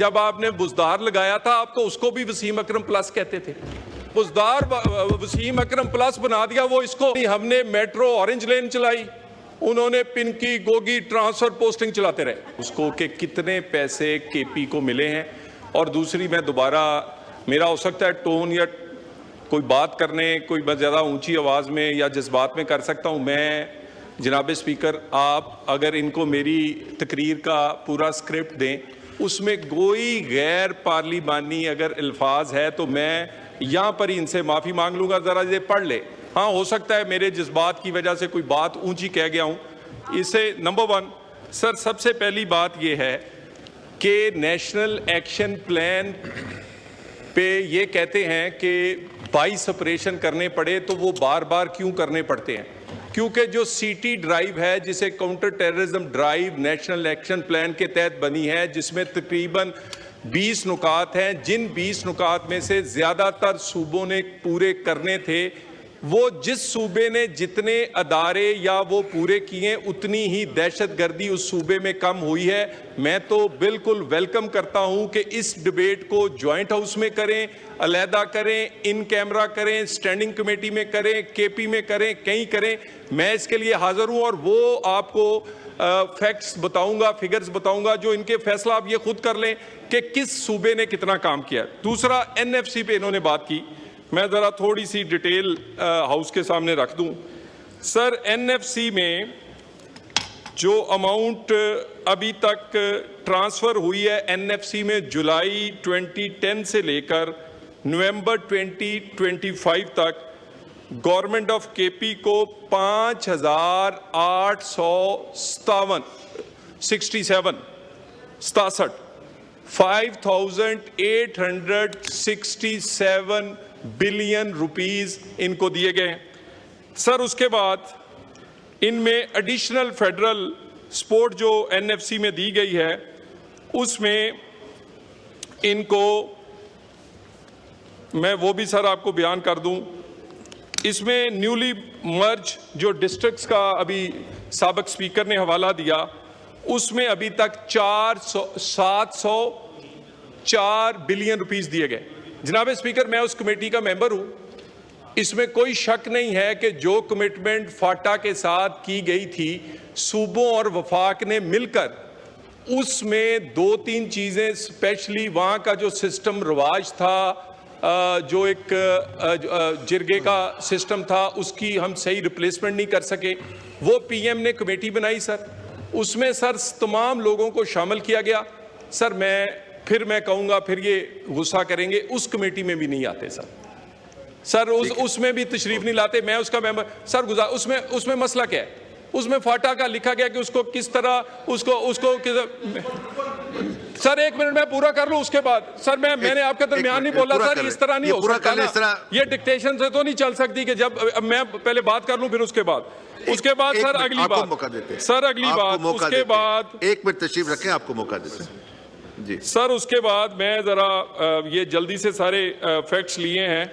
जब आपने बुजदार लगाया था आप तो उसको भी वसीम अकरम प्लस कहते थे। बुजदार वसीम अकरम प्लस बना दिया वो इसको। हमने मेट्रो ऑरेंज लेन चलाई, उन्होंने पिनकी गोगी ट्रांसफर पोस्टिंग चलाते रहे उसको कि कितने पैसे केपी को मिले हैं। और दूसरी, मैं दोबारा, मेरा हो सकता है टोन या कोई बात करने कोई ज़्यादा ऊंची आवाज़ में या जज्बात में कर सकता हूं। मैं जनाब स्पीकर, आप अगर इनको मेरी तकरीर का पूरा स्क्रिप्ट दें, उसमें कोई गैर पार्लिमानी अगर अल्फाज है तो मैं यहाँ पर ही इनसे माफ़ी मांग लूँगा, ज़रा ये पढ़ ले। हाँ, हो सकता है मेरे जज्बात की वजह से कोई बात ऊंची कह गया हूँ। इसे नंबर 1 सर, सबसे पहली बात ये है कि नेशनल एक्शन प्लान पे ये कहते हैं कि 22 ऑपरेशन करने पड़े, तो वो बार बार क्यों करने पड़ते हैं? क्योंकि जो सीटी ड्राइव है, जिसे counter terrorism drive national action plan के तहत बनी है, जिसमें तकरीबन 20 नुकात हैं, जिन 20 नुकात में से ज़्यादातर सूबों ने पूरे करने थे, वो जिस सूबे ने जितने अदारे या वो पूरे किए उतनी ही दहशतगर्दी उस सूबे में कम हुई है। मैं तो बिल्कुल वेलकम करता हूं कि इस डिबेट को जॉइंट हाउस में करें, अलहदा करें, इन कैमरा करें, स्टैंडिंग कमेटी में करें, केपी में करें, कहीं करें। मैं इसके लिए हाजिर हूं और वो आपको फैक्ट्स बताऊंगा, फिगर्स बताऊंगा, जो इनके फैसला आप ये खुद कर लें कि किस सूबे ने कितना काम किया। दूसरा, एनएफसी पे इन्होंने बात की, मैं ज़रा थोड़ी सी डिटेल हाउस के सामने रख दूं। सर, एनएफसी में जो अमाउंट अभी तक ट्रांसफ़र हुई है एनएफसी में, जुलाई 2010 से लेकर नवंबर 2025 तक गवर्नमेंट ऑफ केपी को 5,867 बिलियन रुपीस इनको दिए गए। सर, उसके बाद इनमें एडिशनल फेडरल सपोर्ट जो एनएफसी में दी गई है, उसमें इनको मैं वो भी सर आपको बयान कर दूं। इसमें न्यूली मर्ज जो डिस्ट्रिक्ट्स का अभी साबिक स्पीकर ने हवाला दिया, उसमें अभी तक 704 बिलियन रुपीस दिए गए। जनाब स्पीकर, मैं उस कमेटी का मेंबर हूं। इसमें कोई शक नहीं है कि जो कमिटमेंट फाटा के साथ की गई थी सूबों और वफाक ने मिलकर, उसमें 2-3 चीज़ें, स्पेशली वहाँ का जो सिस्टम रवाज था, जो एक जिरगे का सिस्टम था, उसकी हम सही रिप्लेसमेंट नहीं कर सके। वो पीएम ने कमेटी बनाई सर, उसमें सर तमाम लोगों को शामिल किया गया। सर, मैं कहूँगा, फिर ये गुस्सा करेंगे, उस कमेटी में भी नहीं आते सर उसमें भी तशरीफ नहीं लाते। मैं उसका मेंबर सर उसमें मसला क्या है? उसमें फाटा का लिखा गया कि उसको किस तरह सर, 1 मिनट मैं पूरा कर लूं, उसके बाद सर मैंने आपके दरमियान नहीं बोला सर, इस तरह नहीं हो सकता ना, ये डिक्टेशन से तो नहीं चल सकती कि जब मैं पहले बात कर लूं फिर उसके बाद सर अगली बात सर अगली बात उसके बाद 1 मिनट तशरीफ रखें, आपको मौका देते हैं जी सर। उसके बाद मैं जरा ये जल्दी से सारे फैक्ट्स लिए हैं।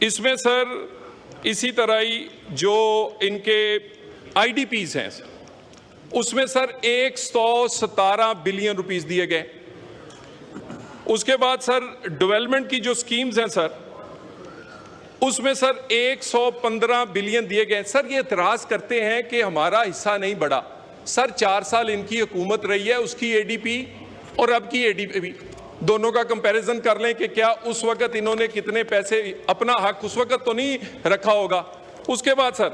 इसमें सर इसी तरह ही जो इनके आईडीपीज हैं, उसमें सर 117 बिलियन रुपीस दिए गए। उसके बाद सर डेवलपमेंट की जो स्कीम्स हैं सर, उसमें सर 115 बिलियन दिए गए। सर, ये एतराज करते हैं कि हमारा हिस्सा नहीं बढ़ा। सर, 4 साल इनकी हुकूमत रही है, उसकी एडीपी और अब की एडीपी दोनों का कंपैरिजन कर लें कि क्या उस वक्त इन्होंने कितने पैसे, अपना हक उस वक्त तो नहीं रखा होगा। उसके बाद सर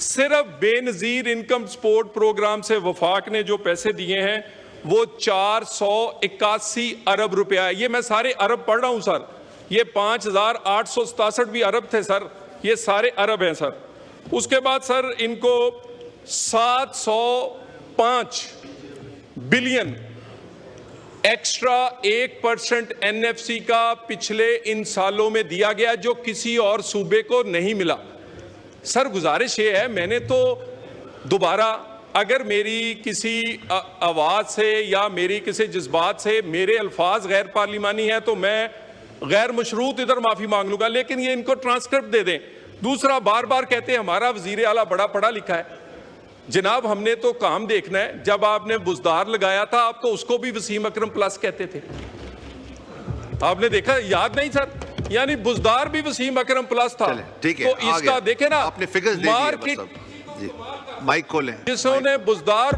सिर्फ बेनजीर इनकम सपोर्ट प्रोग्राम से वफाक ने जो पैसे दिए हैं वो 481 अरब रुपया है। ये मैं सारे अरब पढ़ रहा हूं सर, ये 5,867 भी अरब थे सर, ये सारे अरब हैं सर। उसके बाद सर इनको 705 बिलियन एक्स्ट्रा 1% एनएफसी का पिछले इन सालों में दिया गया, जो किसी और सूबे को नहीं मिला। सर, गुजारिश ये है, मैंने तो दोबारा, अगर मेरी किसी आवाज़ से या मेरी किसी जज्बात से मेरे अल्फाज गैर पार्लिमानी हैं तो मैं गैर मशरूत इधर माफ़ी मांग लूँगा, लेकिन ये इनको ट्रांसक्रिप्ट दे दें। दूसरा, बार बार कहते हैं हमारा वज़ीर आला बड़ा पढ़ा लिखा है। जनाब हमने तो काम देखना है। जब आपने बुजदार लगाया था आप तो उसको भी वसीम अकरम प्लस कहते थे, आपने देखा, याद नहीं सर? यानी बुजदार भी वसीम अकरम प्लस था। ठीक है, तो इसका देखे ना, आपने फिगर्स दे दिए मार्केट जी, माइक खोलें। जिसने बुजदार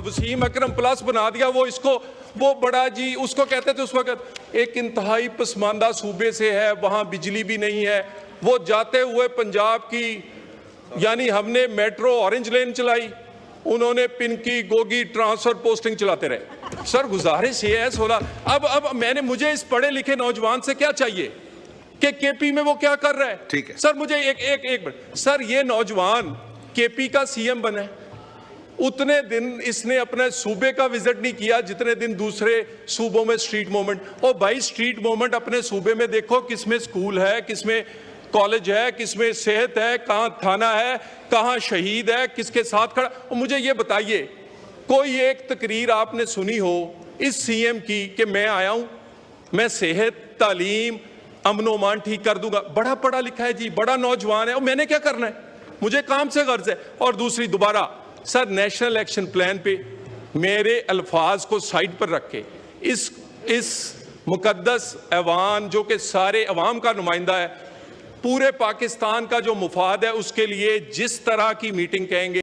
वसीम अकरम प्लस बना दिया वो इसको, वो बड़ा जी उसको कहते थे उस वक्त एक इंतहाई पसमानदा सूबे से है, वहां बिजली भी नहीं है। वो जाते हुए पंजाब की, यानी हमने मेट्रो ऑरेंज लेन चलाई, उन्होंने पिनकी गोगी ट्रांसफर पोस्टिंग चलाते रहे। सर गुजारिश ये है 16, अब मैंने, मुझे इस पढ़े लिखे नौजवान से क्या चाहिए कि केपी में वो क्या कर रहा है? ठीक है सर, मुझे एक मिनट सर, ये नौजवान केपी का सीएम बना है, उतने दिन इसने अपने सूबे का विजिट नहीं किया जितने दिन दूसरे सूबों में स्ट्रीट मूवमेंट। और भाई स्ट्रीट मूवमेंट अपने सूबे में देखो, किसमें स्कूल है, किसमें कॉलेज है, किसमें सेहत है, कहाँ थाना है, कहाँ शहीद है, किसके साथ खड़ा। और मुझे ये बताइए, कोई एक तकरीर आपने सुनी हो इस सीएम की कि मैं आया हूं, मैं सेहत, तालीम, अमन-ओ-मान ठीक कर दूंगा? बड़ा पढ़ा लिखा है जी, बड़ा नौजवान है, और मैंने क्या करना है? मुझे काम से गर्ज है। और दूसरी, दोबारा सर, नेशनल एक्शन प्लान पे मेरे अल्फाज को साइड पर रख के इस मुकद्दस ऐवान जो कि सारे अवाम का नुमाइंदा है, पूरे पाकिस्तान का जो मुफाद है, उसके लिए जिस तरह की मीटिंग कहेंगे